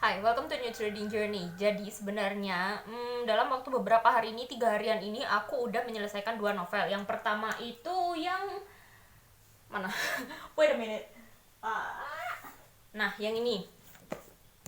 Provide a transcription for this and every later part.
Hai, welcome to New Trading Journey. Jadi sebenarnya dalam waktu beberapa hari ini, 3 harian ini aku udah menyelesaikan 2 novel. Yang pertama itu yang mana? Wait a minute. Nah, yang ini.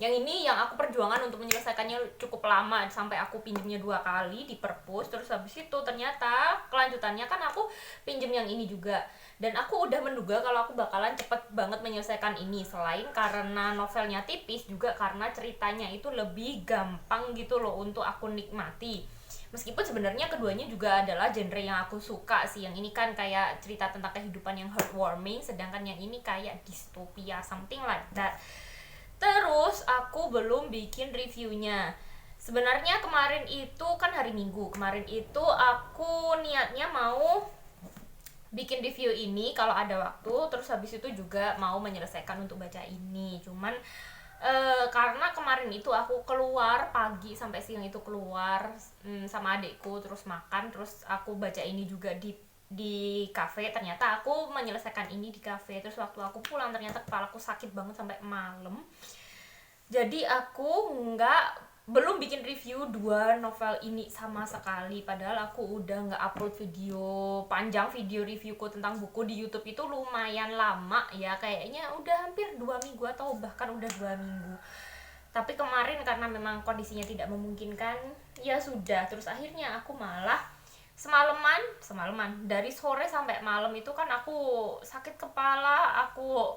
Yang ini yang aku perjuangan untuk menyelesaikannya cukup lama, sampai aku pinjemnya 2 kali di perpus. Terus habis itu ternyata kelanjutannya kan aku pinjem yang ini juga. Dan aku udah menduga kalau aku bakalan cepet banget menyelesaikan ini. Selain karena novelnya tipis, juga karena ceritanya itu lebih gampang gitu loh untuk aku nikmati. Meskipun sebenarnya keduanya juga adalah genre yang aku suka sih. Yang ini kan kayak cerita tentang kehidupan yang heartwarming, sedangkan yang ini kayak distopia, something like that. Terus aku belum bikin reviewnya. Sebenarnya kemarin itu kan hari Minggu. Kemarin itu aku niatnya mau bikin review ini kalau ada waktu. Terus habis itu juga mau menyelesaikan untuk baca ini. Cuman karena kemarin itu aku keluar pagi sampai siang itu keluar sama adekku, terus makan, terus aku baca ini juga di kafe. Ternyata aku menyelesaikan ini di kafe. Terus waktu aku pulang ternyata kepalaku sakit banget sampai malam. Jadi aku belum bikin review 2 novel ini sama sekali. Padahal aku udah nggak upload video panjang, video reviewku tentang buku di YouTube itu lumayan lama ya. Kayaknya udah hampir 2 minggu atau bahkan udah 2 minggu. Tapi kemarin karena memang kondisinya tidak memungkinkan, ya sudah. Terus akhirnya aku malah semalaman dari sore sampai malam itu kan aku sakit kepala, aku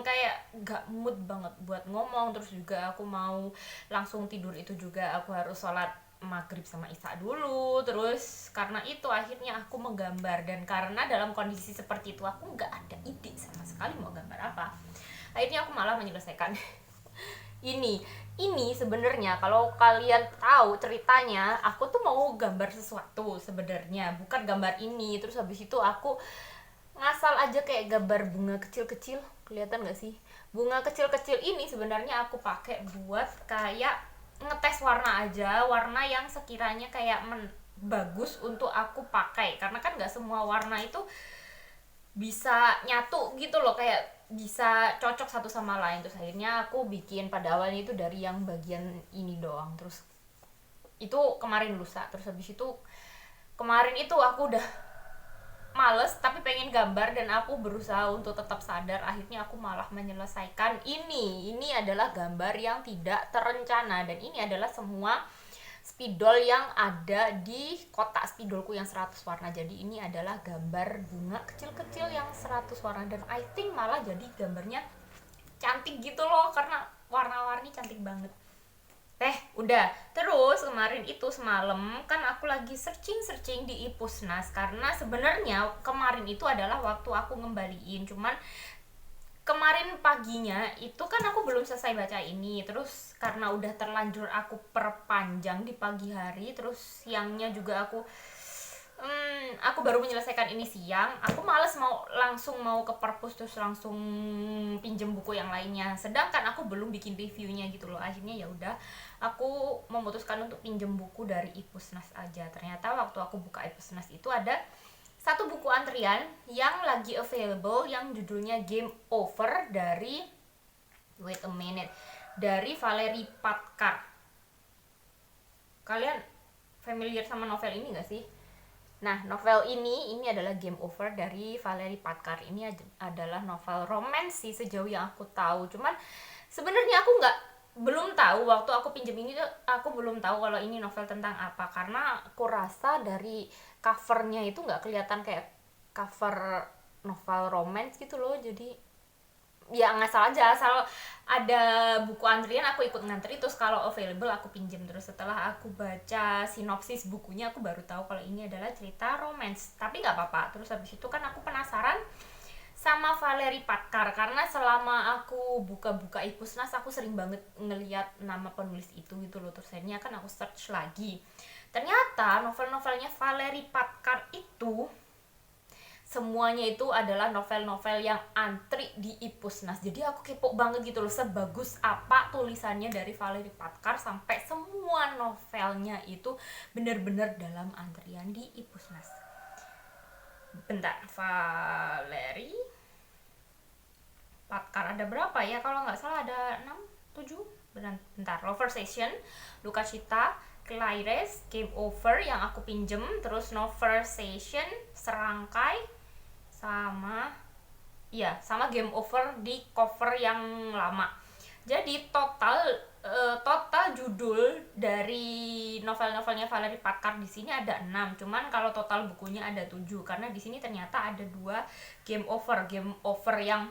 kayak gak mood banget buat ngomong. Terus juga aku mau langsung tidur itu juga aku harus sholat maghrib sama isya dulu. Terus karena itu akhirnya aku menggambar, dan karena dalam kondisi seperti itu aku nggak ada ide sama sekali mau gambar apa, akhirnya aku malah menyelesaikan ini. Sebenarnya kalau kalian tahu ceritanya, aku tuh mau gambar sesuatu sebenarnya, bukan gambar ini. Terus habis itu aku ngasal aja kayak gambar bunga kecil-kecil. Kelihatan gak sih? Bunga kecil-kecil ini sebenarnya aku pakai buat kayak ngetes warna aja, warna yang sekiranya kayak bagus untuk aku pakai. Karena kan nggak semua warna itu bisa nyatu gitu loh, kayak bisa cocok satu sama lain. Terus akhirnya aku bikin pada awalnya itu dari yang bagian ini doang. Terus itu kemarin lusa. Terus habis itu kemarin itu aku udah males tapi pengen gambar, dan aku berusaha untuk tetap sadar. Akhirnya aku malah menyelesaikan ini adalah gambar yang tidak terencana, dan ini adalah semua spidol yang ada di kotak spidolku yang 100 warna. Jadi ini adalah gambar bunga kecil-kecil yang 100 warna, dan I think malah jadi gambarnya cantik gitu loh karena warna-warni cantik banget. Udah. Terus kemarin itu semalam kan aku lagi searching di Ipusnas, karena sebenarnya kemarin itu adalah waktu aku ngembaliin. Cuman kemarin paginya itu kan aku belum selesai baca ini. Terus karena udah terlanjur aku perpanjang di pagi hari, terus siangnya juga aku baru menyelesaikan ini siang. Aku males langsung mau ke perpus terus langsung pinjem buku yang lainnya, sedangkan aku belum bikin reviewnya gitu loh. Akhirnya ya udah, aku memutuskan untuk pinjem buku dari Ipusnas aja. Ternyata waktu aku buka Ipusnas itu ada satu buku antrian yang lagi available yang judulnya Game Over dari dari Valerie Patkar. Kalian familiar sama novel ini gak sih? Nah, novel ini adalah Game Over dari Valerie Patkar. Ini adalah novel romance sih sejauh yang aku tahu. Cuman sebenarnya aku belum tahu waktu aku pinjam ini tuh, aku belum tahu kalau ini novel tentang apa, karena aku rasa dari covernya itu nggak kelihatan kayak cover novel romance gitu loh. Jadi ya ngasal aja, asal ada buku antrian aku ikut ngantri, terus kalau available aku pinjem. Terus setelah aku baca sinopsis bukunya aku baru tahu kalau ini adalah cerita romance. Tapi nggak apa-apa. Terus habis itu kan aku penasaran sama Valerie Patkar, karena selama aku buka-buka Ipusnas aku sering banget ngeliat nama penulis itu gitu loh. Terus akhirnya kan aku search lagi, ternyata novel-novelnya Valerie Patkar itu semuanya itu adalah novel-novel yang antri di Ipusnas. Jadi aku kepo banget gitu loh, sebagus apa tulisannya dari Valerie Patkar sampai semua novelnya itu benar-benar dalam antrian di Ipusnas. Bentar, Valerie Patkar ada berapa ya? Kalau nggak salah ada 6, 7, bentar, Lover Session, Duka Cita, Claires, Game Over yang aku pinjem, terus Nover Session, Serangkai, sama Game Over di cover yang lama. Jadi total judul dari novel-novelnya Valerie Packard di sini ada 6, cuman kalau total bukunya ada 7 karena di sini ternyata ada 2 Game Over yang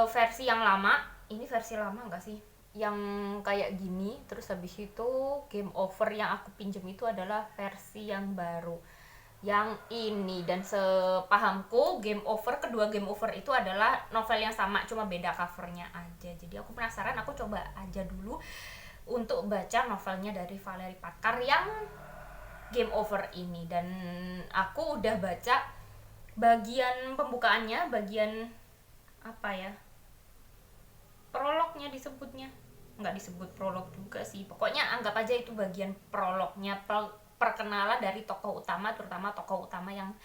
versi yang lama. Ini versi lama enggak sih? Yang kayak gini, terus habis itu Game Over yang aku pinjem itu adalah versi yang baru yang ini. Dan sepahamku kedua Game Over itu adalah novel yang sama, cuma beda covernya aja. Jadi aku penasaran, aku coba aja dulu untuk baca novelnya dari Valerie Packard yang Game Over ini. Dan aku udah baca bagian pembukaannya, bagian apa ya, prolognya disebutnya, nggak disebut prolog juga sih, pokoknya anggap aja itu bagian prolognya, perkenalan dari tokoh utama, terutama tokoh utama yang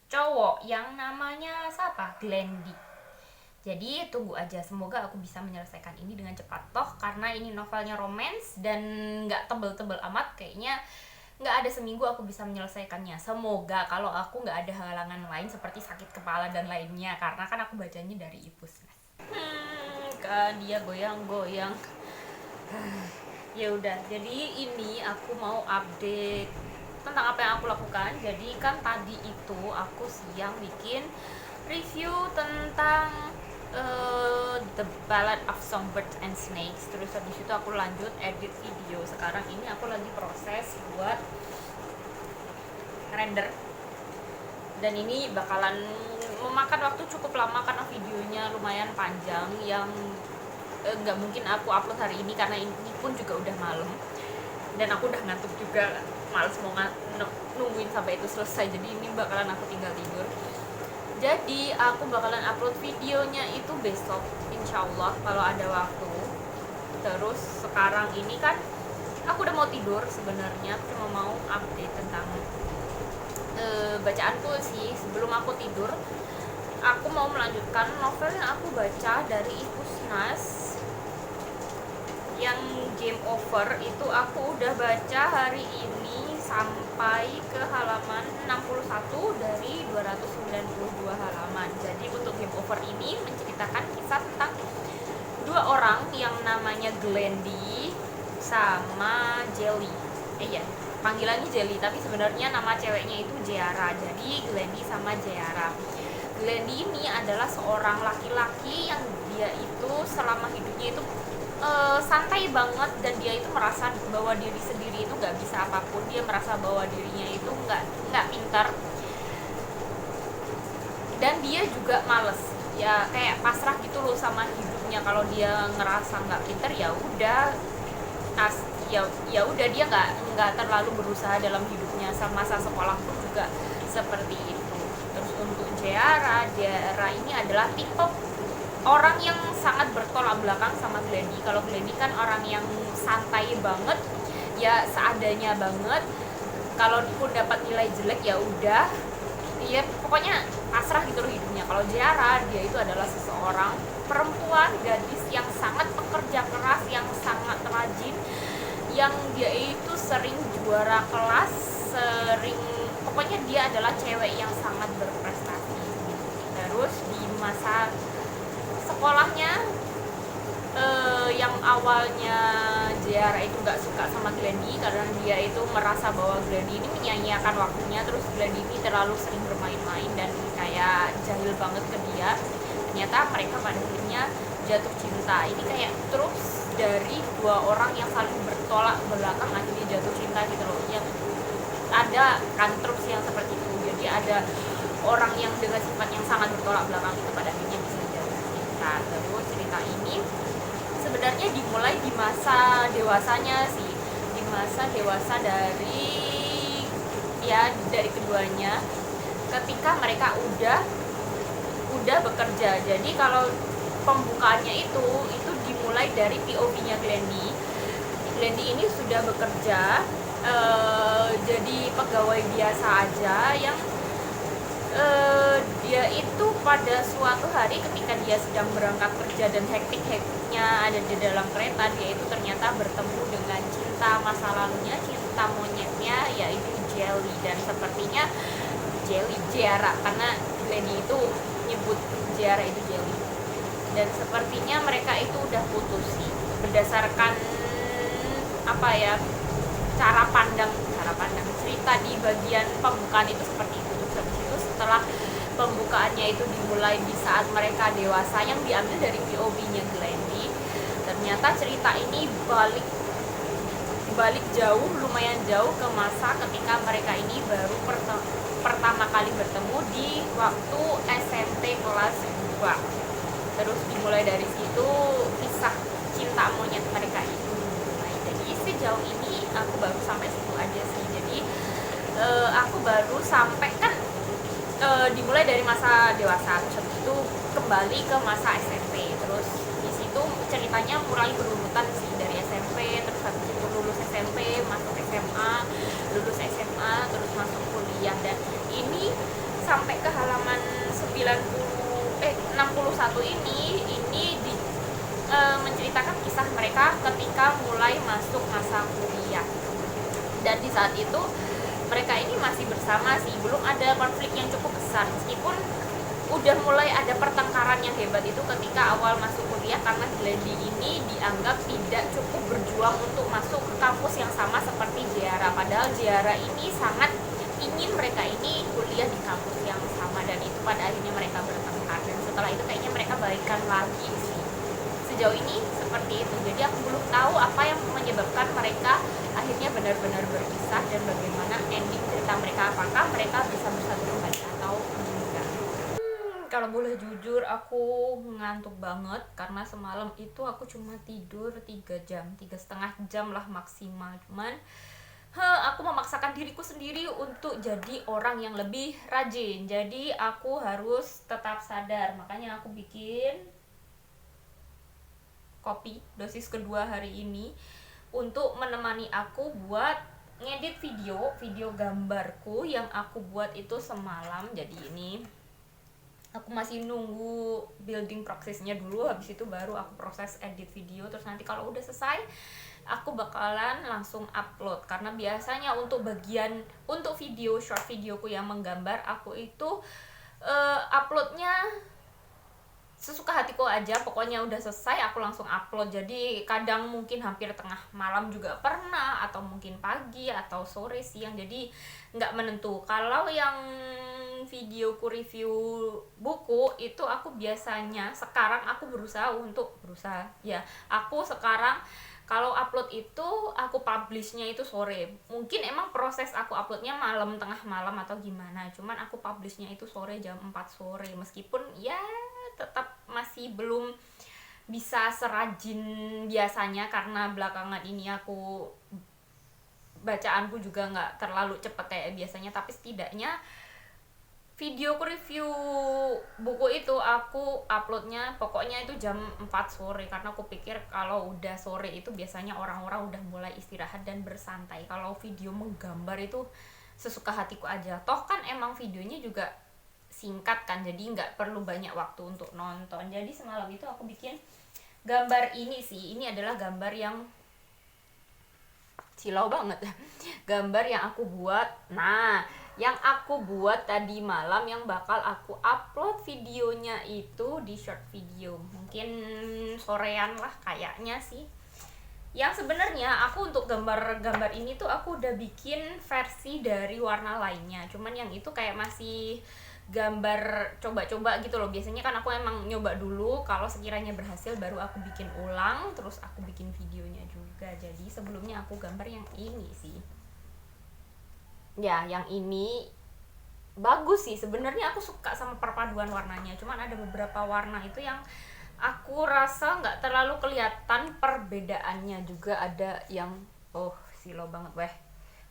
cowok yang namanya siapa, Glendy. Jadi tunggu aja, semoga aku bisa menyelesaikan ini dengan cepat, toh karena ini novelnya romance dan nggak tebel-tebel amat, kayaknya nggak ada seminggu aku bisa menyelesaikannya. Semoga, kalau aku nggak ada halangan lain seperti sakit kepala dan lainnya, karena kan aku bacanya dari e-Pusnas. Kan dia goyang-goyang. Ya udah, jadi ini aku mau update tentang apa yang aku lakukan. Jadi kan tadi itu aku siang bikin review tentang The Ballad of Songbirds and Snakes. Terus habis itu aku lanjut edit video. Sekarang ini aku lagi proses buat render. Dan ini bakalan memakan waktu cukup lama karena videonya lumayan panjang, yang nggak mungkin aku upload hari ini karena ini pun juga udah malam dan aku udah ngantuk juga, males mau nungguin sampai itu selesai. Jadi ini bakalan aku tinggal tidur. Jadi aku bakalan upload videonya itu besok insyaallah kalau ada waktu. Terus sekarang ini kan aku udah mau tidur sebenarnya, aku cuma mau update tentang bacaanku sih. Sebelum aku tidur, aku mau melanjutkan novel yang aku baca dari e-Pusnas yang Game Over. Itu aku udah baca hari ini sampai ke halaman 61 dari 292 halaman. Jadi untuk Game Over ini menceritakan kisah tentang 2 orang yang namanya Glendy sama Jelly. Panggilannya Jelly, tapi sebenarnya nama ceweknya itu Jeara. Jadi Glendy sama Jeara. Glendy ini adalah seorang laki-laki yang dia itu selama hidupnya itu santai banget, dan dia itu merasa bahwa diri sendiri itu nggak bisa apapun. Dia merasa bahwa dirinya itu nggak pintar, dan dia juga males, ya kayak pasrah gitu loh sama hidupnya. Kalau dia ngerasa nggak pintar, ya udah dia nggak terlalu berusaha dalam hidupnya. Semasa sekolah pun juga seperti itu. Terus untuk Jeara ini adalah tipe orang yang sangat bertolak belakang sama Glendy. Kalau Glendy kan orang yang santai banget, ya seadanya banget. Kalau pun dapat nilai jelek ya udah, ya pokoknya pasrah gitu loh hidupnya. Kalau Jeara, dia itu adalah seseorang perempuan, gadis yang sangat pekerja keras, yang sangat rajin, yang dia itu sering juara kelas, pokoknya dia adalah cewek yang sangat berprestasi. Terus di masa sekolahnya, yang awalnya Jeara itu nggak suka sama Glendy karena dia itu merasa bahwa Glendy ini menyia-nyiakan waktunya. Terus Glendy ini terlalu sering bermain-main dan kayak jahil banget ke dia. Ternyata mereka pada akhirnya jatuh cinta. Ini kayak terus dari 2 orang yang saling bertolak belakang akhirnya jatuh cinta gitu loh. Yang ada kan terus yang seperti itu. Jadi ada orang yang dengan sifat yang sangat bertolak belakang itu pada akhirnya bisa jatuh cinta. Terus cerita ini sebenarnya dimulai di masa dewasanya sih, di masa dewasa dari keduanya, ketika mereka udah bekerja. Jadi kalau pembukaannya itu dimulai dari POV-nya Glendy. Glendy ini sudah bekerja, jadi pegawai biasa aja yang Dia itu pada suatu hari ketika dia sedang berangkat kerja dan hektik-hektiknya ada di dalam kereta, dia itu ternyata bertemu dengan cinta masa lalunya, cinta monyetnya, yaitu Jelly. Dan sepertinya Jelly, Jiara, karena Glendy itu nyebut Jiara itu Jelly. Dan sepertinya mereka itu udah putus sih, berdasarkan apa ya, cara pandang cerita di bagian pembukaan itu seperti itu. Terus habis itu setelah pembukaannya itu dimulai di saat mereka dewasa yang diambil dari POV-nya Glendy, ternyata cerita ini balik jauh, lumayan jauh ke masa ketika mereka ini baru pertama kali bertemu di waktu SMP kelas 2. Terus dimulai dari situ kisah cinta monyet mereka itu. Nah, jadi sejauh ini aku baru sampai situ aja sih. Jadi aku baru sampai kan dimulai dari masa dewasa, terus itu kembali ke masa SMP. Terus di situ ceritanya mulai berurutan sih, dari SMP, terus habis itu lulus SMP, masuk SMA, lulus SMA, terus masuk kuliah. Dan ini sampai ke halaman 61 ini menceritakan kisah mereka ketika mulai masuk masa kuliah. Dan di saat itu mereka ini masih bersama sih, belum ada konflik yang cukup besar, meskipun udah mulai ada pertengkaran yang hebat itu ketika awal masuk kuliah, karena Glendy ini dianggap tidak cukup berjuang untuk masuk ke kampus yang sama seperti Jiara, padahal Jiara ini sangat ingin mereka ini kuliah di kampus yang sama. Dan itu pada akhirnya mereka bertengkar, dan setelah itu kayaknya mereka baikan lagi sih. Sejauh ini seperti itu. Jadi aku belum tahu apa yang menyebabkan mereka akhirnya benar-benar berpisah dan bagaimana ending cerita mereka, apakah mereka bisa bersatu kembali atau enggak. Kalau boleh jujur, aku ngantuk banget karena semalam itu aku cuma tidur 3 jam, 3,5 jam lah maksimal. Cuman aku memaksakan diriku sendiri untuk jadi orang yang lebih rajin. Jadi aku harus tetap sadar, makanya aku bikin kopi dosis kedua hari ini untuk menemani aku buat ngedit video gambarku yang aku buat itu semalam. Jadi ini aku masih nunggu building prosesnya dulu, habis itu baru aku proses edit video. Terus nanti kalau udah selesai aku bakalan langsung upload, karena biasanya untuk video short videoku yang menggambar, aku itu uploadnya sesuka hatiku aja, pokoknya udah selesai aku langsung upload. Jadi kadang mungkin hampir tengah malam juga pernah, atau mungkin pagi atau sore, siang, jadi nggak menentu. Kalau yang videoku review buku itu aku biasanya sekarang aku berusaha aku sekarang kalau upload itu aku publishnya itu sore. Mungkin emang proses aku uploadnya malam, tengah malam atau gimana, cuman aku publishnya itu sore, jam 4 sore. Meskipun ya tetap masih belum bisa serajin biasanya, karena belakangan ini aku bacaanku juga nggak terlalu cepet kayak biasanya. Tapi setidaknya videoku review buku itu aku uploadnya pokoknya itu jam 4 sore, karena aku pikir kalau udah sore itu biasanya orang-orang udah mulai istirahat dan bersantai. Kalau video menggambar itu sesuka hatiku aja, toh kan emang videonya juga singkat kan, jadi nggak perlu banyak waktu untuk nonton. Jadi semalam itu aku bikin gambar ini sih. Ini adalah gambar yang silau banget gambar yang aku buat. Nah, yang aku buat tadi malam yang bakal aku upload videonya itu di short video, mungkin sorean lah kayaknya sih. Yang sebenarnya aku untuk gambar-gambar ini tuh aku udah bikin versi dari warna lainnya, cuman yang itu kayak masih gambar coba-coba gitu loh. Biasanya kan aku emang nyoba dulu, kalau sekiranya berhasil baru aku bikin ulang, terus aku bikin videonya juga. Jadi sebelumnya aku gambar yang ini sih. Ya, yang ini bagus sih sebenarnya, aku suka sama perpaduan warnanya. Cuman ada beberapa warna itu yang aku rasa nggak terlalu kelihatan perbedaannya. Juga ada yang silau banget weh.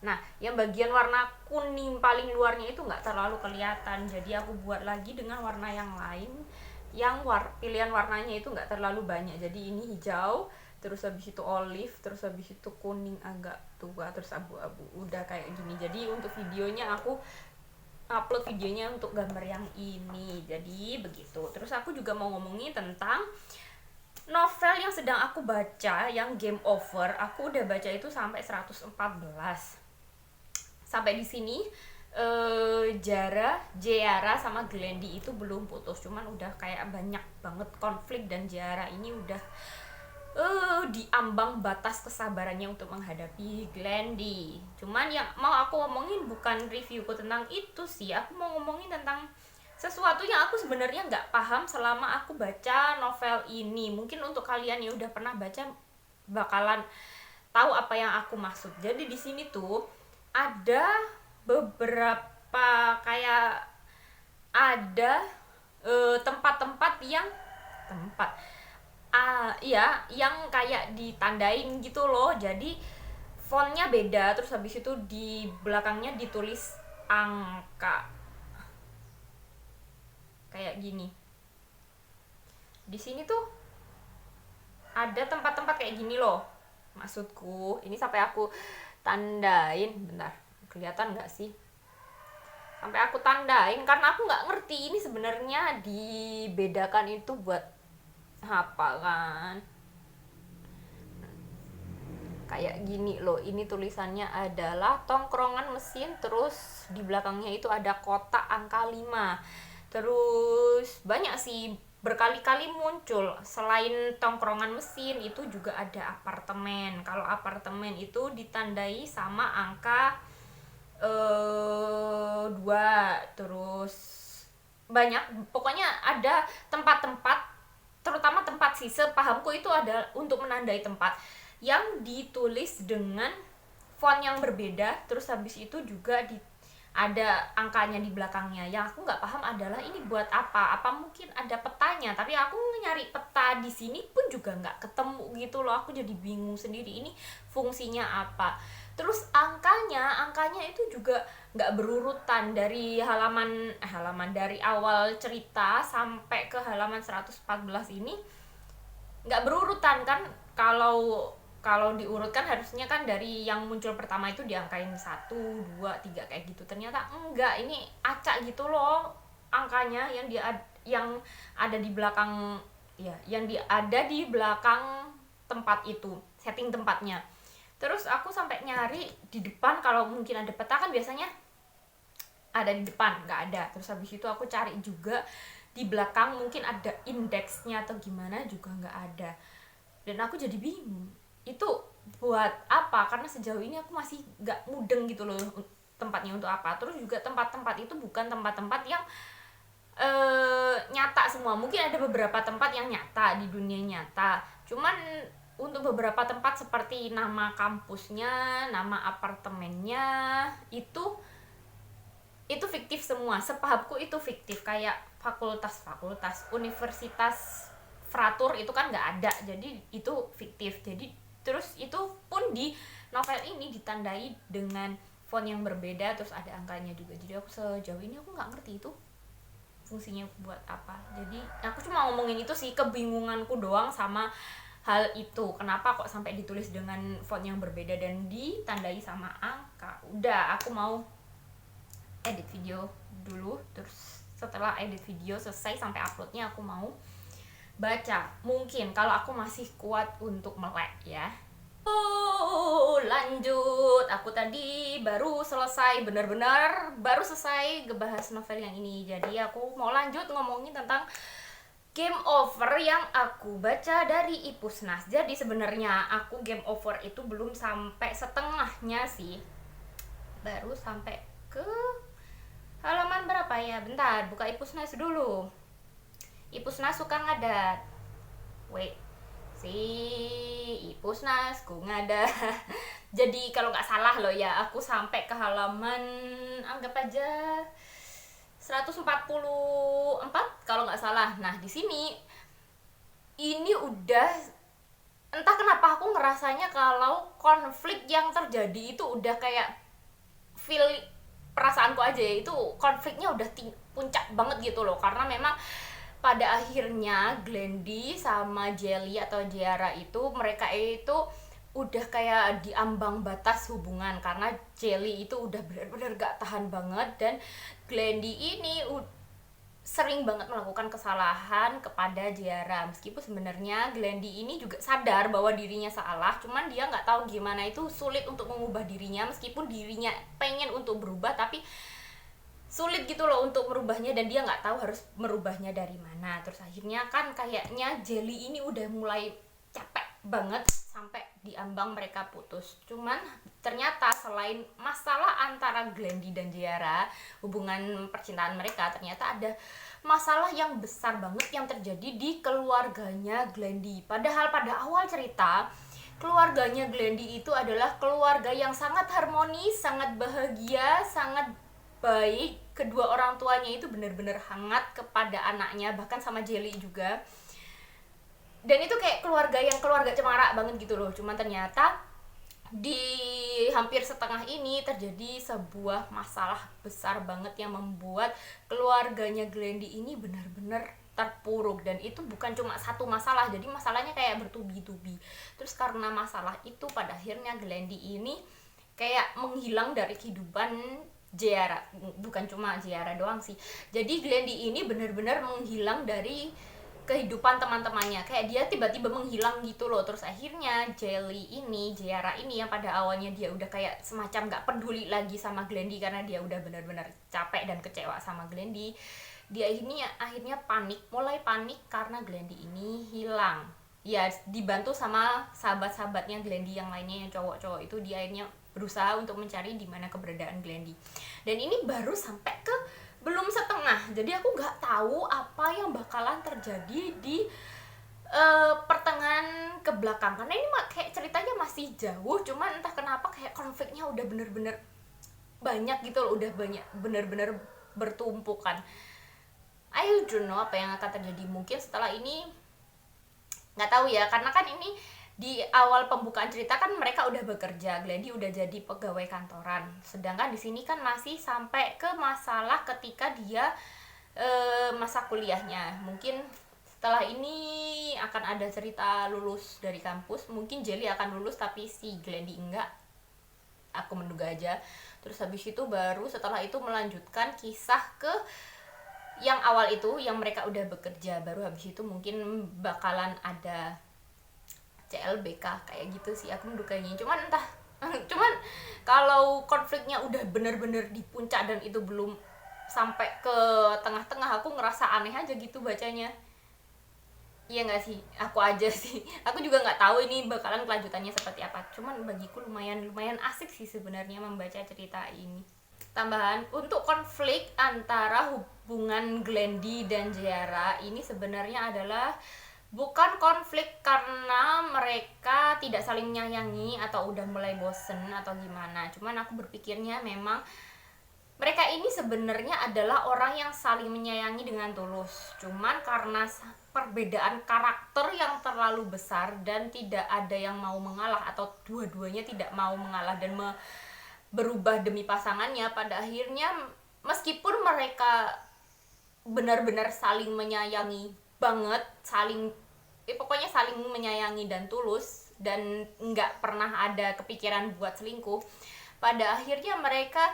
Nah, yang bagian warna kuning paling luarnya itu nggak terlalu kelihatan. Jadi aku buat lagi dengan warna yang lain, yang pilihan warnanya itu nggak terlalu banyak. Jadi ini hijau, terus habis itu olive, terus habis itu kuning agak tua, terus abu-abu, udah kayak gini. Jadi untuk videonya aku upload videonya untuk gambar yang ini. Jadi begitu. Terus aku juga mau ngomongin tentang novel yang sedang aku baca, yang Game Over. Aku udah baca itu sampai 114. Sampai di sini Jara sama Glendy itu belum putus, cuman udah kayak banyak banget konflik dan Jara ini udah diambang batas kesabarannya untuk menghadapi Glendy. Cuman yang mau aku ngomongin bukan reviewku tentang itu sih, aku mau ngomongin tentang sesuatu yang aku sebenarnya nggak paham selama aku baca novel ini. Mungkin untuk kalian yang udah pernah baca bakalan tahu apa yang aku maksud. Jadi di sini tuh ada beberapa kayak ada tempat-tempat yang yang kayak ditandain gitu loh. Jadi fontnya beda, terus habis itu di belakangnya ditulis angka kayak gini. Di sini tuh ada tempat-tempat kayak gini loh. Maksudku ini sampai aku tandain, bentar, kelihatan nggak sih? Sampai aku tandain karena aku nggak ngerti ini sebenarnya dibedakan itu buat apa kan. Kayak gini loh, ini tulisannya adalah tongkrongan mesin, terus di belakangnya itu ada kotak angka 5. Terus banyak sih, berkali-kali muncul. Selain tongkrongan mesin itu juga ada apartemen. Kalau apartemen itu ditandai sama angka 2. Terus banyak, pokoknya ada tempat-tempat, terutama tempat sih, sepahamku itu ada untuk menandai tempat yang ditulis dengan font yang berbeda. Terus habis itu juga ada angkanya di belakangnya. Yang aku nggak paham adalah ini buat apa mungkin ada petanya, tapi aku nyari peta di sini pun juga nggak ketemu gitu loh. Aku jadi bingung sendiri ini fungsinya apa. Terus angkanya itu juga nggak berurutan dari halaman dari awal cerita sampai ke halaman 114 ini nggak berurutan kan. Kalau diurutkan harusnya kan dari yang muncul pertama itu diangkain 1, 2, 3 kayak gitu. Ternyata enggak, ini acak gitu loh angkanya yang ada di belakang ya, ada di belakang tempat itu, setting tempatnya. Terus aku sampai nyari di depan, kalau mungkin ada peta kan biasanya ada di depan, nggak ada. Terus habis itu aku cari juga di belakang, mungkin ada indeksnya atau gimana, juga nggak ada. Dan aku jadi bingung itu buat apa, karena sejauh ini aku masih nggak mudeng gitu loh tempatnya untuk apa. Terus juga tempat-tempat itu bukan tempat-tempat yang nyata semua. Mungkin ada beberapa tempat yang nyata di dunia nyata, cuman untuk beberapa tempat seperti nama kampusnya, nama apartemennya itu fiktif semua. Sepahamku itu fiktif, kayak fakultas, universitas, fratur itu kan nggak ada, jadi itu fiktif. Jadi terus itu pun di novel ini ditandai dengan font yang berbeda, terus ada angkanya juga. Jadi aku sejauh ini aku nggak ngerti itu fungsinya buat apa. Jadi aku cuma ngomongin itu sih, kebingunganku doang sama hal itu, kenapa kok sampai ditulis dengan font yang berbeda dan ditandai sama angka. Udah, aku mau edit video dulu, terus setelah edit video selesai sampai uploadnya aku mau baca. Mungkin kalau aku masih kuat untuk melek ya. Lanjut. Aku tadi baru selesai, benar-benar baru selesai ngebahas novel yang ini. Jadi aku mau lanjut ngomongin tentang Game Over yang aku baca dari Ipusnas. Jadi sebenarnya aku Game Over itu belum sampai setengahnya sih. Baru sampai ke halaman berapa ya? Bentar, buka Ipusnas dulu. Ipusnas suka ngadat. Wait, si Ipusnas ku ngadat. Jadi kalau nggak salah loh ya, aku sampai ke halaman anggap aja 144 kalau nggak salah. Nah di sini ini udah, entah kenapa aku ngerasanya kalau konflik yang terjadi itu udah kayak feel, perasaanku aja ya, itu konfliknya udah puncak banget gitu loh. Karena memang pada akhirnya Glendy sama Jelly atau Jara itu, mereka itu udah kayak di ambang batas hubungan karena Jelly itu udah benar-benar gak tahan banget, dan Glendy ini sering banget melakukan kesalahan kepada Jiara, meskipun sebenarnya Glendy ini juga sadar bahwa dirinya salah, cuman dia nggak tahu gimana itu sulit untuk mengubah dirinya, meskipun dirinya pengen untuk berubah tapi sulit gitu loh untuk merubahnya, dan dia nggak tahu harus merubahnya dari mana. Terus akhirnya kan kayaknya Jelly ini udah mulai capek banget sampai diambang mereka putus. Cuman ternyata selain masalah antara Glendy dan Jiara, hubungan percintaan mereka, ternyata ada masalah yang besar banget yang terjadi di keluarganya Glendy. Padahal pada awal cerita, keluarganya Glendy itu adalah keluarga yang sangat harmonis, sangat bahagia, sangat baik. Kedua orang tuanya itu benar-benar hangat kepada anaknya, bahkan sama Jelly juga. Dan itu kayak keluarga cemara banget gitu loh. Cuman ternyata di hampir setengah ini terjadi sebuah masalah besar banget yang membuat keluarganya Glendy ini benar-benar terpuruk, dan itu bukan cuma satu masalah, jadi masalahnya kayak bertubi-tubi. Terus karena masalah itu pada akhirnya Glendy ini kayak menghilang dari kehidupan Jiara. Bukan cuma Jiara doang sih, jadi Glendy ini benar-benar menghilang dari kehidupan teman-temannya, kayak dia tiba-tiba menghilang gitu loh. Terus akhirnya Jiara ini yang pada awalnya dia udah kayak semacam gak peduli lagi sama Glendy karena dia udah benar-benar capek dan kecewa sama Glendy, dia ini akhirnya mulai panik karena Glendy ini hilang. Ya dibantu sama sahabat-sahabatnya Glendy yang lainnya yang cowok-cowok itu, dia akhirnya berusaha untuk mencari di mana keberadaan Glendy. Dan ini baru sampai ke belum setengah, jadi aku nggak tahu apa yang bakalan terjadi di pertengahan ke belakang, karena ini kayak ceritanya masih jauh, cuman entah kenapa kayak konfliknya udah bener-bener banyak gitu loh, udah banyak bener-bener bertumpukan. I don't know apa yang akan terjadi. Mungkin setelah ini nggak tahu ya, karena kan ini di awal pembukaan cerita kan mereka udah bekerja, Glendy udah jadi pegawai kantoran, sedangkan di sini kan masih sampai ke masalah ketika dia masa kuliahnya. Mungkin setelah ini akan ada cerita lulus dari kampus, mungkin Jelly akan lulus tapi si Glendy enggak, aku menduga aja. Terus habis itu baru setelah itu melanjutkan kisah ke yang awal itu yang mereka udah bekerja, baru habis itu mungkin bakalan ada CLBK kayak gitu sih aku mendukanya. Cuman entah cuman kalau konfliknya udah bener-bener di puncak dan itu belum sampai ke tengah-tengah, aku ngerasa aneh aja gitu bacanya. Iya nggak sih, aku aja sih, aku juga nggak tahu ini bakalan kelanjutannya seperti apa. Cuman bagiku lumayan asik sih sebenarnya membaca cerita ini. Tambahan untuk konflik antara hubungan Glendy dan Jiara ini sebenarnya adalah bukan konflik karena mereka tidak saling menyayangi atau udah mulai bosen atau gimana. Cuman aku berpikirnya memang mereka ini sebenarnya adalah orang yang saling menyayangi dengan tulus. Cuman karena perbedaan karakter yang terlalu besar dan tidak ada yang mau mengalah, atau dua-duanya tidak mau mengalah dan berubah demi pasangannya, pada akhirnya meskipun mereka benar-benar saling menyayangi banget, pokoknya saling menyayangi dan tulus, dan nggak pernah ada kepikiran buat selingkuh, pada akhirnya mereka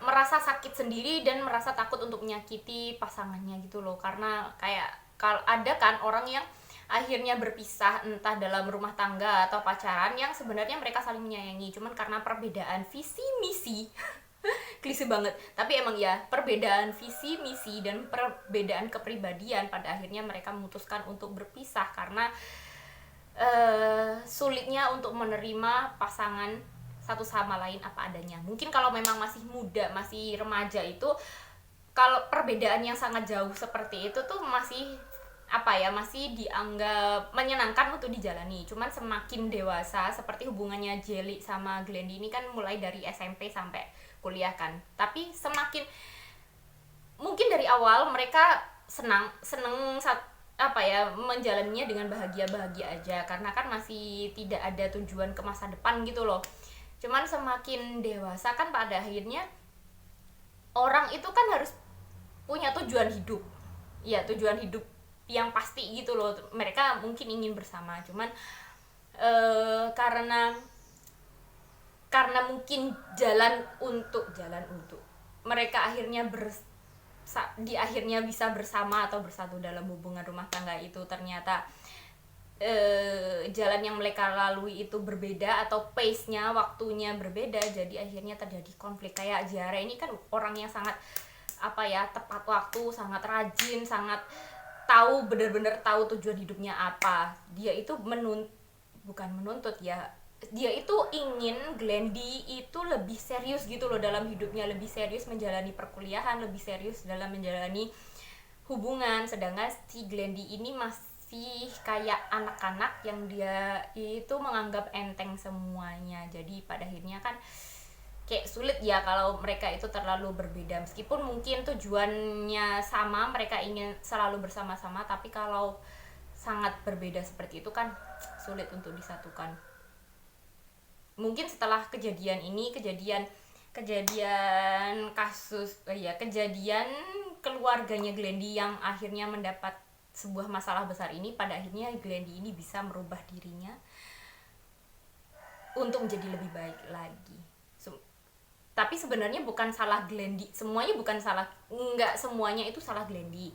merasa sakit sendiri dan merasa takut untuk menyakiti pasangannya gitu loh. Karena kayak kalau ada kan orang yang akhirnya berpisah entah dalam rumah tangga atau pacaran yang sebenarnya mereka saling menyayangi, cuman karena perbedaan visi misi klise banget, tapi emang ya perbedaan visi misi dan perbedaan kepribadian, pada akhirnya mereka memutuskan untuk berpisah karena sulitnya untuk menerima pasangan satu sama lain apa adanya. Mungkin kalau memang masih muda, masih remaja itu, kalau perbedaan yang sangat jauh seperti itu tuh masih masih dianggap menyenangkan untuk dijalani. Cuman semakin dewasa, seperti hubungannya Jelly sama Glendy ini kan mulai dari SMP sampai kuliah kan, tapi semakin mungkin dari awal mereka seneng menjalaninya dengan bahagia aja karena kan masih tidak ada tujuan ke masa depan gitu loh. Cuman semakin dewasa kan pada akhirnya orang itu kan harus punya tujuan hidup. Ya, tujuan hidup yang pasti gitu loh. Mereka mungkin ingin bersama, cuman karena mungkin jalan untuk mereka akhirnya akhirnya bisa bersama atau bersatu dalam hubungan rumah tangga itu, ternyata jalan yang mereka lalui itu berbeda atau pace-nya, waktunya berbeda, jadi akhirnya terjadi konflik. Kayak Zahra ini kan orang yang sangat tepat waktu, sangat rajin, sangat benar-benar tahu tujuan hidupnya apa. Dia itu bukan menuntut ya, dia itu ingin Glendy itu lebih serius gitu loh dalam hidupnya, lebih serius menjalani perkuliahan, lebih serius dalam menjalani hubungan, sedangkan si Glendy ini masih kayak anak-anak yang dia itu menganggap enteng semuanya. Jadi pada akhirnya kan kayak sulit ya kalau mereka itu terlalu berbeda, meskipun mungkin tujuannya sama, mereka ingin selalu bersama-sama, tapi kalau sangat berbeda seperti itu kan sulit untuk disatukan. Mungkin setelah kejadian kejadian keluarganya Glendy yang akhirnya mendapat sebuah masalah besar ini, pada akhirnya Glendy ini bisa merubah dirinya untuk menjadi lebih baik lagi. Tapi sebenarnya bukan salah Glendy, nggak semuanya itu salah Glendy.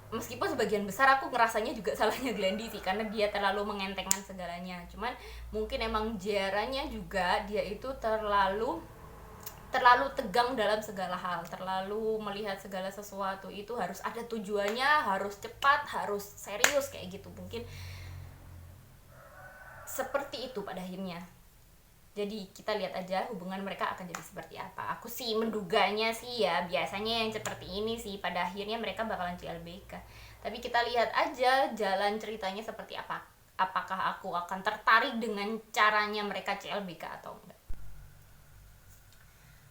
Meskipun sebagian besar aku ngerasanya juga salahnya Glendy sih, karena dia terlalu mengentengkan segalanya. Cuman mungkin emang Zahranya juga, dia itu terlalu tegang dalam segala hal, terlalu melihat segala sesuatu itu harus ada tujuannya, harus cepat, harus serius kayak gitu. Mungkin seperti itu pada akhirnya. Jadi kita lihat aja hubungan mereka akan jadi seperti apa. Aku sih menduganya sih ya, biasanya yang seperti ini sih pada akhirnya mereka bakalan CLBK. Tapi kita lihat aja jalan ceritanya seperti apa. Apakah aku akan tertarik dengan caranya mereka CLBK atau enggak.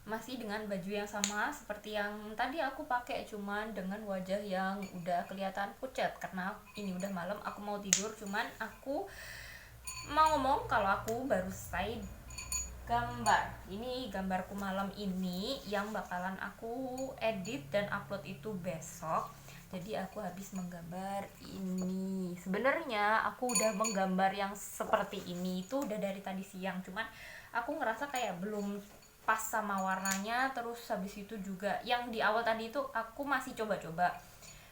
Masih dengan baju yang sama seperti yang tadi aku pakai, cuman dengan wajah yang udah kelihatan pucat karena ini udah malam, aku mau tidur. Cuman aku mau ngomong kalau aku baru selesai gambar. Ini gambarku malam ini yang bakalan aku edit dan upload itu besok. Jadi aku habis menggambar ini. Sebenarnya aku udah menggambar yang seperti ini itu udah dari tadi siang, cuman aku ngerasa kayak belum pas sama warnanya. Terus habis itu juga yang di awal tadi itu aku masih coba-coba,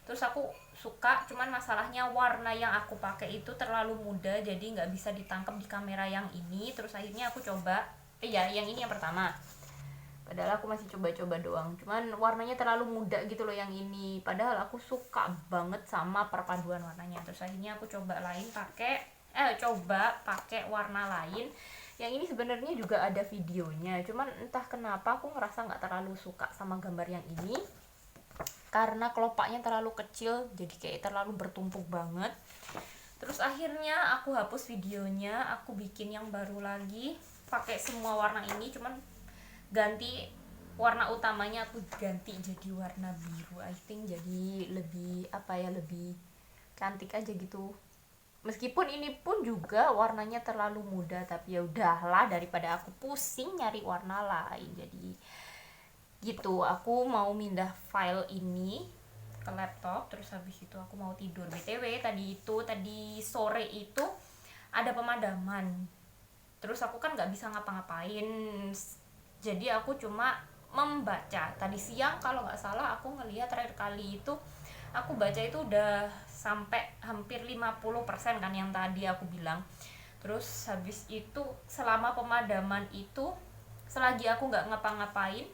terus aku suka, cuman masalahnya warna yang aku pakai itu terlalu muda, jadi nggak bisa ditangkap di kamera yang ini. Terus akhirnya aku coba yang ini yang pertama, padahal aku masih coba-coba doang, cuman warnanya terlalu muda gitu loh yang ini, padahal aku suka banget sama perpaduan warnanya. Terus akhirnya aku coba pakai warna lain. Yang ini sebenarnya juga ada videonya, cuman entah kenapa aku ngerasa nggak terlalu suka sama gambar yang ini karena kelopaknya terlalu kecil, jadi kayak terlalu bertumpuk banget. Terus akhirnya aku hapus videonya, aku bikin yang baru lagi pakai semua warna ini, cuman ganti warna utamanya, aku ganti jadi warna biru. I think jadi lebih lebih cantik aja gitu. Meskipun ini pun juga warnanya terlalu muda, tapi ya udahlah, daripada aku pusing nyari warna lain. Jadi gitu, aku mau pindah file ini ke laptop, terus habis itu aku mau tidur. BTW tadi sore itu ada pemadaman, terus aku kan nggak bisa ngapa-ngapain, jadi aku cuma membaca. Tadi siang kalau nggak salah aku ngelihat terakhir kali itu aku baca itu udah sampai hampir 50% kan yang tadi aku bilang. Terus habis itu selama pemadaman itu, selagi aku nggak ngapa-ngapain,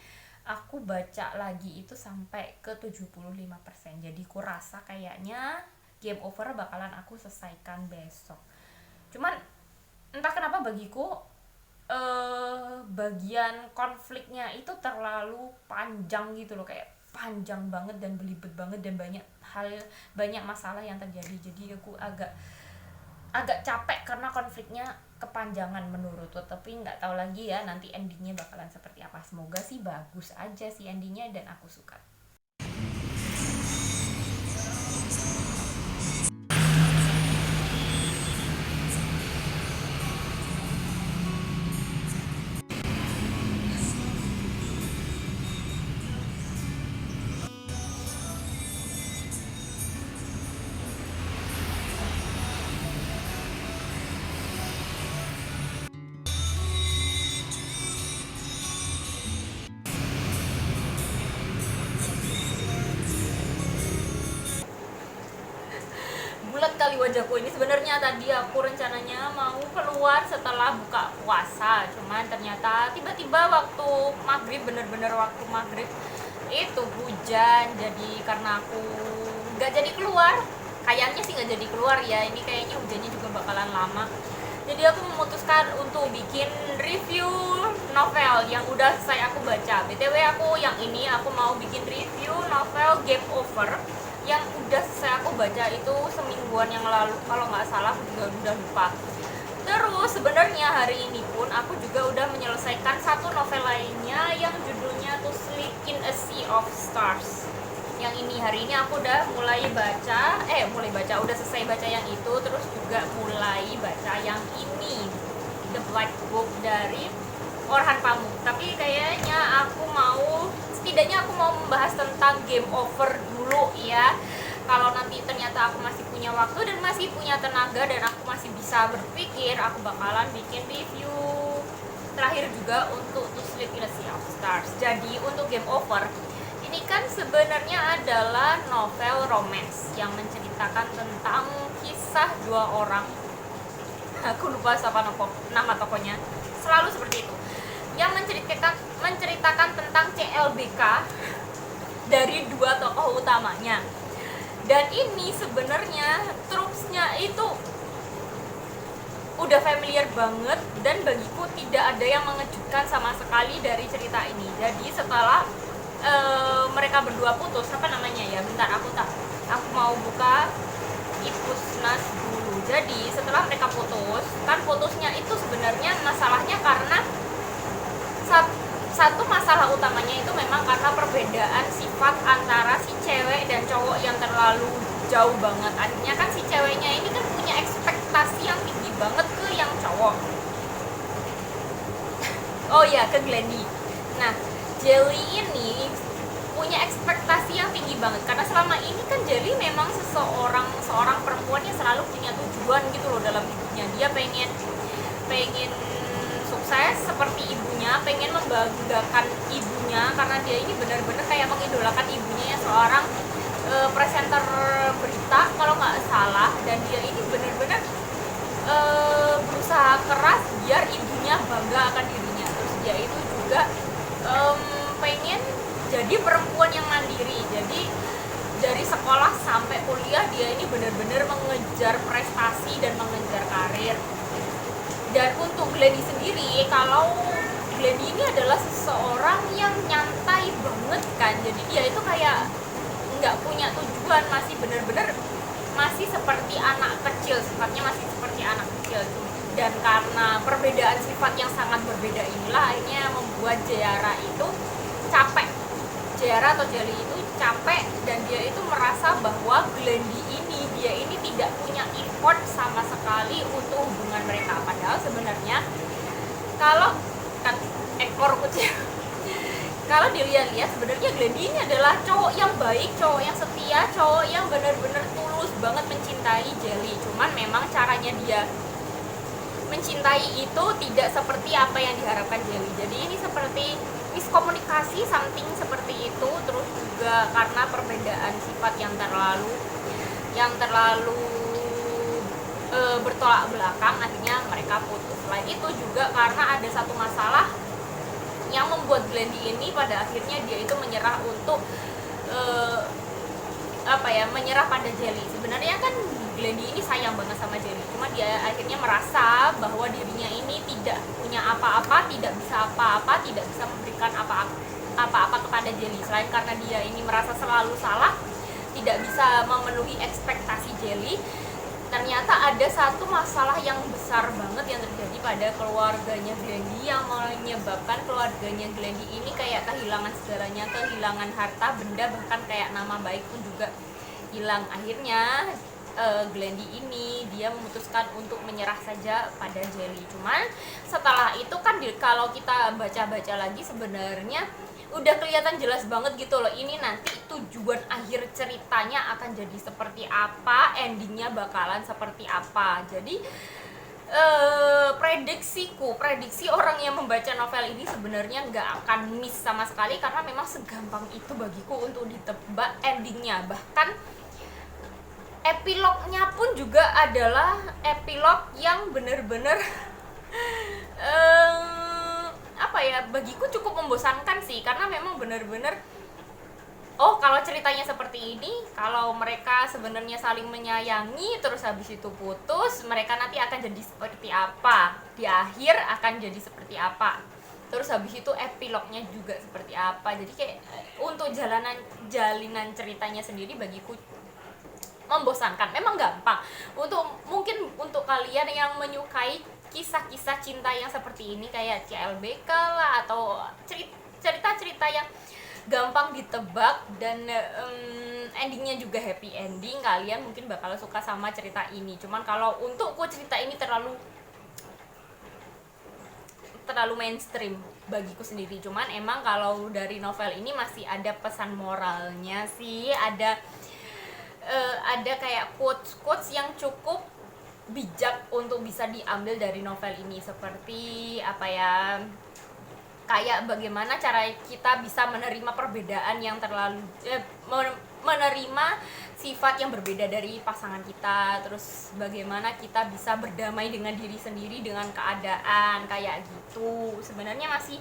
aku baca lagi itu sampai ke 75%. Jadi ku rasa kayaknya game over bakalan aku selesaikan besok. Cuman entah kenapa bagiku bagian konfliknya itu terlalu panjang gitu loh, kayak panjang banget dan belibet banget dan banyak masalah yang terjadi. Jadi aku agak capek karena konfliknya kepanjangan menurutku. Tapi nggak tahu lagi ya nanti endingnya bakalan seperti apa. Semoga sih bagus aja sih endingnya dan aku suka. sekali wajahku ini. Sebenarnya tadi aku rencananya mau keluar setelah buka puasa, cuman ternyata tiba-tiba waktu maghrib, bener-bener waktu maghrib itu hujan. Jadi karena aku nggak jadi keluar, kayaknya sih nggak jadi keluar ya, ini kayaknya hujannya juga bakalan lama. Jadi aku memutuskan untuk bikin review novel yang udah selesai aku baca. BTW yang ini aku mau bikin review novel Game Over yang udah selesai aku baca itu semingguan yang lalu kalau nggak salah, aku juga udah lupa. Terus sebenarnya hari ini pun aku juga udah menyelesaikan satu novel lainnya yang judulnya To Sleep in a Sea of Stars. Yang ini hari ini aku udah mulai baca, udah selesai baca yang itu, terus juga mulai baca yang ini, The Black Book dari Orhan Pamuk. Tapi kayaknya setidaknya aku mau membahas tentang Game Over dulu ya. Kalau nanti ternyata aku masih punya waktu dan masih punya tenaga dan aku masih bisa berpikir, aku bakalan bikin review terakhir juga untuk To Sleep in a Sea of Stars. Jadi untuk Game Over ini kan sebenarnya adalah novel romance yang menceritakan tentang kisah dua orang, aku lupa siapa nama tokonya, selalu seperti itu, yang menceritakan tentang CLBK dari dua tokoh utamanya. Dan ini sebenarnya trupsnya itu udah familiar banget dan bagiku tidak ada yang mengejutkan sama sekali dari cerita ini. Jadi setelah mereka berdua putus, apa namanya ya, bentar aku mau buka Ipusnas dulu. Jadi setelah mereka putus, kan putusnya itu sebenarnya masalahnya karena satu masalah utamanya itu memang karena perbedaan sifat antara si cewek dan cowok yang terlalu jauh banget. Akhirnya kan si ceweknya ini kan punya ekspektasi yang tinggi banget ke yang cowok. Oh ya, ke Glendy. Nah, Jelly ini punya ekspektasi yang tinggi banget karena selama ini kan Jelly memang seorang perempuan yang selalu punya tujuan gitu loh dalam hidupnya. Dia pengen sukses seperti ibunya, pengen membanggakan ibunya karena dia ini benar-benar kayak mengidolakan ibunya yang seorang presenter berita kalau nggak salah, dan dia ini benar-benar berusaha keras biar ibunya bangga akan dirinya. Terus dia itu juga pengen jadi perempuan yang mandiri. Jadi dari sekolah sampai kuliah dia ini benar-benar mengejar prestasi dan mengejar karir. Dan untuk Glendy sendiri, kalau Glendy ini adalah seseorang yang nyantai banget kan, jadi dia itu kayak nggak punya tujuan, masih benar-benar masih seperti anak kecil, sifatnya masih seperti anak kecil. Dan karena perbedaan sifat yang sangat berbeda inilah akhirnya membuat Jayara itu capek. Jayara atau Jelly itu capek dan dia itu merasa bahwa Glendy ini, dia ini tidak punya effort sama sekali untuk hubungan mereka. Padahal sebenarnya kalau kan ekor kucing kalau dilihat-lihat sebenarnya Glendy ini adalah cowok yang baik, cowok yang setia, cowok yang benar-benar tulus banget mencintai Jelly. Cuman memang caranya dia mencintai itu tidak seperti apa yang diharapkan Jelly. Jadi ini seperti miskomunikasi, something seperti itu. Terus juga karena perbedaan sifat yang terlalu bertolak belakang, akhirnya mereka putus. Selain itu juga karena ada satu masalah yang membuat Glendy ini pada akhirnya dia itu menyerah untuk menyerah pada Jelly. Sebenarnya kan Glendy ini sayang banget sama Jelly, cuma dia akhirnya merasa bahwa dirinya ini tidak punya apa-apa, tidak bisa apa-apa, tidak bisa memberikan apa-apa kepada Jelly. Selain karena dia ini merasa selalu salah, tidak bisa memenuhi ekspektasi Jelly, ternyata ada satu masalah yang besar banget yang terjadi pada keluarganya Glendy yang menyebabkan keluarganya Glendy ini kayak kehilangan segalanya, kehilangan harta benda, bahkan kayak nama baik pun juga hilang. Akhirnya Glendy ini dia memutuskan untuk menyerah saja pada Jelly. Cuman setelah itu kan kalau kita baca-baca lagi sebenarnya udah kelihatan jelas banget gitu loh, ini nanti tujuan akhir ceritanya akan jadi seperti apa, endingnya bakalan seperti apa. Jadi prediksi orang yang membaca novel ini sebenarnya nggak akan miss sama sekali karena memang segampang itu bagiku untuk ditebak endingnya. Bahkan epilognya pun juga adalah epilog yang bener-bener apa ya, bagiku cukup membosankan sih, karena memang bener-bener oh kalau ceritanya seperti ini, kalau mereka sebenarnya saling menyayangi terus habis itu putus, mereka nanti akan jadi seperti apa, di akhir akan jadi seperti apa, terus habis itu epilognya juga seperti apa. Jadi kayak untuk jalinan ceritanya sendiri bagiku membosankan. Memang gampang untuk, mungkin untuk kalian yang menyukai kisah-kisah cinta yang seperti ini kayak CLBK lah, atau cerita-cerita yang gampang ditebak dan endingnya juga happy ending, kalian mungkin bakal suka sama cerita ini. Cuman kalau untukku cerita ini terlalu mainstream bagiku sendiri. Cuman emang kalau dari novel ini masih ada pesan moralnya sih, ada kayak quotes yang cukup bijak untuk bisa diambil dari novel ini, seperti apa ya, kayak bagaimana cara kita bisa menerima perbedaan yang terlalu menerima sifat yang berbeda dari pasangan kita, terus bagaimana kita bisa berdamai dengan diri sendiri dengan keadaan kayak gitu. Sebenarnya masih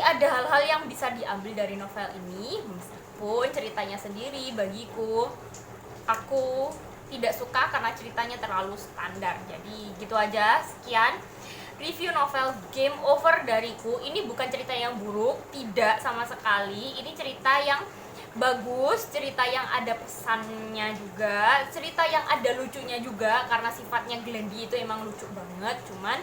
ada hal-hal yang bisa diambil dari novel ini, meskipun ceritanya sendiri bagiku, aku tidak suka karena ceritanya terlalu standar. Jadi gitu aja, sekian review novel Game Over dariku. Ini bukan cerita yang buruk, tidak sama sekali. Ini cerita yang bagus, cerita yang ada pesannya juga, cerita yang ada lucunya juga, karena sifatnya Glendy itu emang lucu banget. Cuman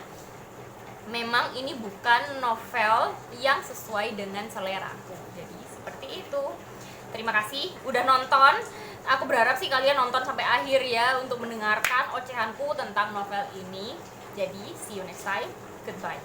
memang ini bukan novel yang sesuai dengan selera aku. Jadi seperti itu. Terima kasih udah nonton. Aku berharap sih kalian nonton sampai akhir ya, untuk mendengarkan ocehanku tentang novel ini. Jadi, see you next time. Goodbye.